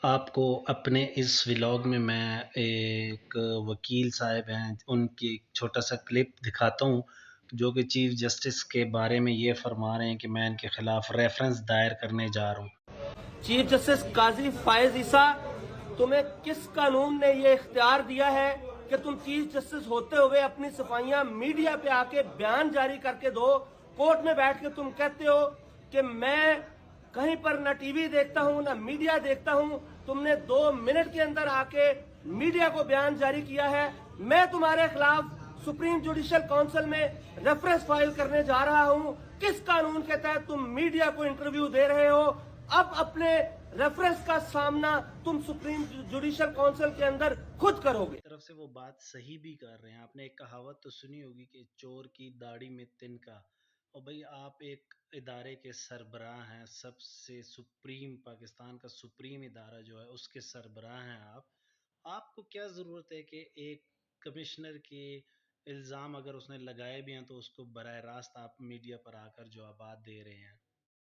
آپ کو اپنے اس ولاگ میں ایک وکیل صاحب ہیں ان کی ایک چھوٹا سا کلپ دکھاتا ہوں جو کہ چیف جسٹس کے بارے میں یہ فرما رہے ہیں کہ میں ان کے خلاف ریفرنس دائر کرنے جا رہا ہوں۔ چیف جسٹس قاضی فائز عیسیٰ، تمہیں کس قانون نے یہ اختیار دیا ہے کہ تم چیف جسٹس ہوتے ہوئے اپنی صفائیاں میڈیا پہ آ کے بیان جاری کر کے دو؟ کورٹ میں بیٹھ کے تم کہتے ہو کہ میں کہیں پر نہ ٹی وی دیکھتا ہوں نہ میڈیا دیکھتا ہوں، تم نے 2 منٹ کے اندر آ کے میڈیا کو بیان جاری کیا ہے۔ میں تمہارے خلاف سپریم جوڈیشل کونسل میں ریفرنس فائل کرنے جا رہا ہوں۔ کس قانون کے تحت تم میڈیا کو انٹرویو دے رہے ہو؟ اب اپنے ریفرنس کا سامنا تم سپریم جوڈیشل کونسل کے اندر خود کرو گے۔ طرف سے وہ بات صحیح بھی کر رہے ہیں۔ آپ نے ایک کہاوت تو سنی ہوگی کہ چور کی داڑھی میں تنکا، اور بھائی آپ ایک ادارے کے سربراہ ہیں، سب سے سپریم پاکستان کا سپریم ادارہ جو ہے اس کے سربراہ ہیں آپ کو کیا ضرورت ہے کہ ایک کمشنر کے الزام اگر اس نے لگائے بھی ہیں تو اس کو براہ راست آپ میڈیا پر آ کر جوابات دے رہے ہیں؟